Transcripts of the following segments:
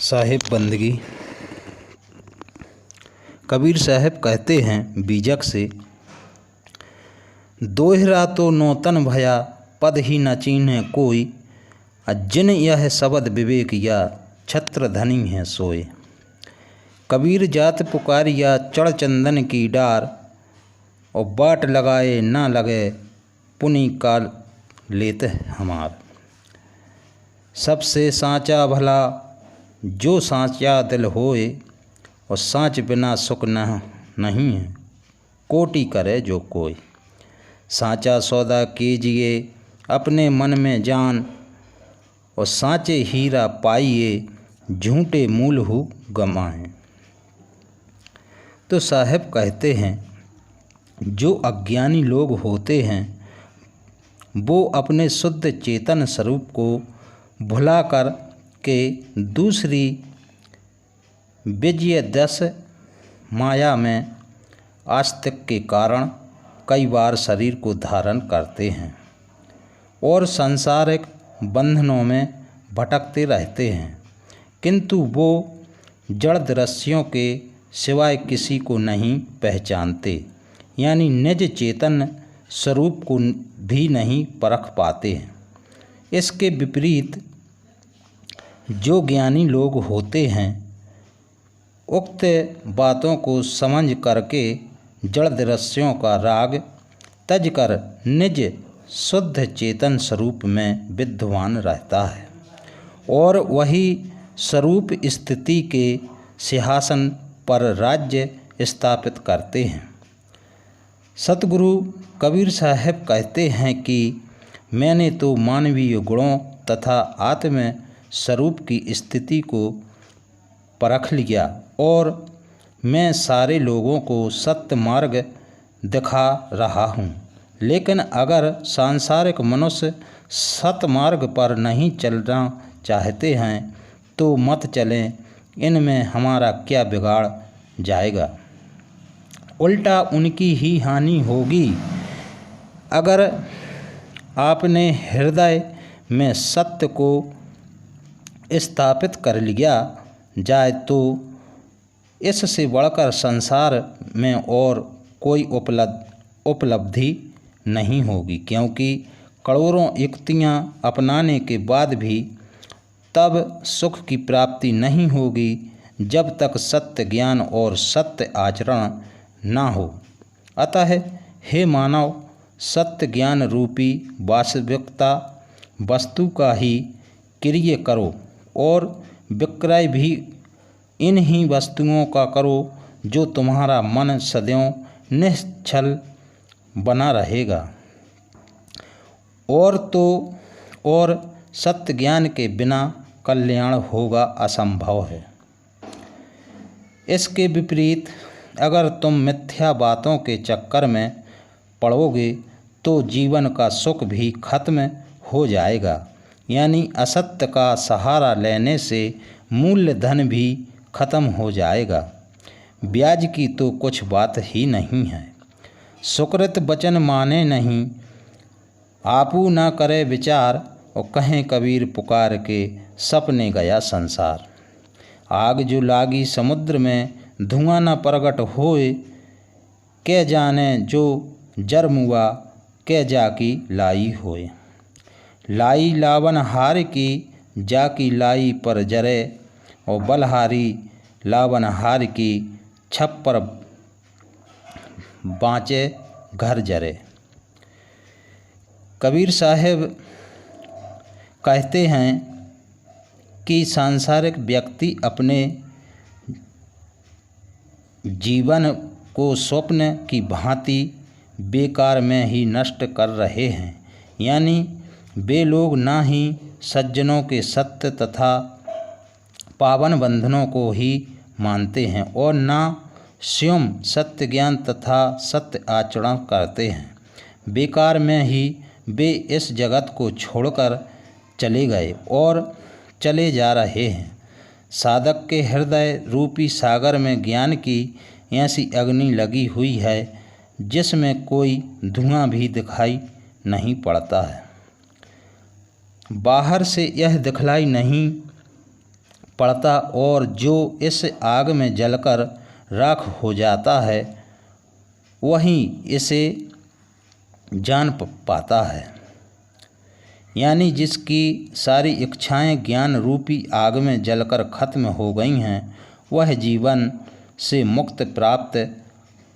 साहिब बंदगी। कबीर साहब कहते हैं बीजक से, दोहरा तो नौतन भया पद ही न चीन्हे कोई, जिन यह शब्द विवेक या छत्र धनी है सोए। कबीर जात पुकारिया चढ़ चंदन की डार, और बाट लगाए ना लगे पुनि काल लेते हमार। सबसे साँचा भला जो साँचा दिल होए, और साँच बिना सुख नहीं है कोटि करे जो कोई। साँचा सौदा कीजिए अपने मन में जान, और साँचे हीरा पाइए झूठे मूल हु गमाएं। तो साहब कहते हैं जो अज्ञानी लोग होते हैं वो अपने शुद्ध चेतन स्वरूप को भुला कर के दूसरी विजय दस माया में आस्तिक के कारण कई बार शरीर को धारण करते हैं और सांसारिक बंधनों में भटकते रहते हैं, किंतु वो जड़ दृश्यों के सिवाय किसी को नहीं पहचानते, यानी निज चेतन स्वरूप को भी नहीं परख पाते हैं। इसके विपरीत जो ज्ञानी लोग होते हैं उक्त बातों को समझ करके जड़ दृश्यों का राग तज कर निज शुद्ध चेतन स्वरूप में विद्वान रहता है और वही स्वरूप स्थिति के सिंहासन पर राज्य स्थापित करते हैं। सतगुरु कबीर साहब कहते हैं कि मैंने तो मानवीय गुणों तथा आत्म स्वरूप की स्थिति को परख लिया और मैं सारे लोगों को सत्य मार्ग दिखा रहा हूँ, लेकिन अगर सांसारिक मनुष्य सतमार्ग पर नहीं चलना चाहते हैं तो मत चलें, इनमें हमारा क्या बिगाड़ जाएगा, उल्टा उनकी ही हानि होगी। अगर आपने हृदय में सत्य को स्थापित कर लिया जाए तो इससे बढ़कर संसार में और कोई उपलब्धि नहीं होगी, क्योंकि करोड़ों युक्तियाँ अपनाने के बाद भी तब सुख की प्राप्ति नहीं होगी जब तक सत्य ज्ञान और सत्य आचरण ना हो। अतः हे मानव, सत्य ज्ञान रूपी वास्तविकता वस्तु का ही क्रिय करो और विक्रय भी इन ही वस्तुओं का करो जो तुम्हारा मन सदैव निश्चल बना रहेगा। और सत्य ज्ञान के बिना कल्याण होगा असंभव है। इसके विपरीत अगर तुम मिथ्या बातों के चक्कर में पड़ोगे तो जीवन का सुख भी खत्म हो जाएगा, यानी असत्य का सहारा लेने से मूल्य धन भी खत्म हो जाएगा। ब्याज की तो कुछ बात ही नहीं है। सुकृत वचन माने नहीं, आपू न करे विचार, और कहें कबीर पुकार के सपने गया संसार। आग जो लागी समुद्र में धुआं न प्रगट होए, के जाने जो जरमुआ के जाकी लाई होए। लाई लावन हार की जाकी लाई पर जरे, और बलहारी लावन हार की छप्पर बाँचे घर जरे। कबीर साहब कहते हैं कि सांसारिक व्यक्ति अपने जीवन को स्वप्न की भांति बेकार में ही नष्ट कर रहे हैं, यानी वे लोग ना ही सज्जनों के सत्य तथा पावन बंधनों को ही मानते हैं और ना स्वयं सत्य ज्ञान तथा सत्य आचरण करते हैं। बेकार में ही वे इस जगत को छोड़कर चले गए और चले जा रहे हैं। साधक के हृदय रूपी सागर में ज्ञान की ऐसी अग्नि लगी हुई है जिसमें कोई धुआं भी दिखाई नहीं पड़ता है। बाहर से यह दिखलाई नहीं पड़ता और जो इस आग में जलकर राख हो जाता है वही इसे जान पाता है। यानी जिसकी सारी इच्छाएं ज्ञान रूपी आग में जलकर खत्म हो गई हैं वह जीवन से मुक्त प्राप्त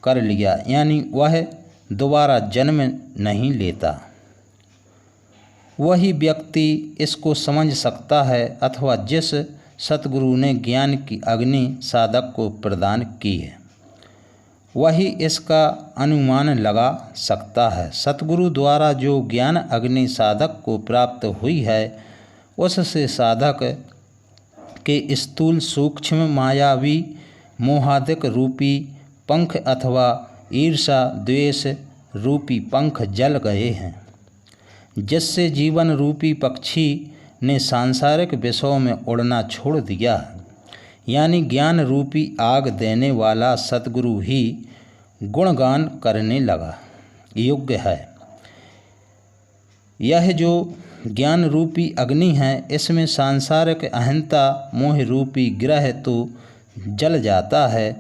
कर लिया, यानी वह दोबारा जन्म नहीं लेता। वही व्यक्ति इसको समझ सकता है अथवा जिस सतगुरु ने ज्ञान की अग्नि साधक को प्रदान की है वही इसका अनुमान लगा सकता है। सतगुरु द्वारा जो ज्ञान अग्नि साधक को प्राप्त हुई है उससे साधक के स्थूल सूक्ष्म मायावी मोहादिक रूपी पंख अथवा ईर्षा द्वेष रूपी पंख जल गए हैं, जिससे जीवन रूपी पक्षी ने सांसारिक विषयों में उड़ना छोड़ दिया। यानी ज्ञान रूपी आग देने वाला सतगुरु ही गुणगान करने लगा योग्य है। यह जो ज्ञान रूपी अग्नि है इसमें सांसारिक अहंता मोह रूपी ग्रह तो जल जाता है,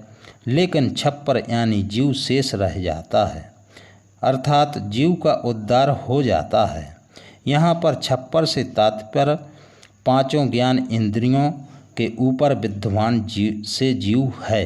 लेकिन छप्पर यानी जीव शेष रह जाता है, अर्थात जीव का उद्धार हो जाता है। यहाँ पर छप्पर से तात्पर्य पांचों ज्ञान इंद्रियों के ऊपर विद्यमान जीव है।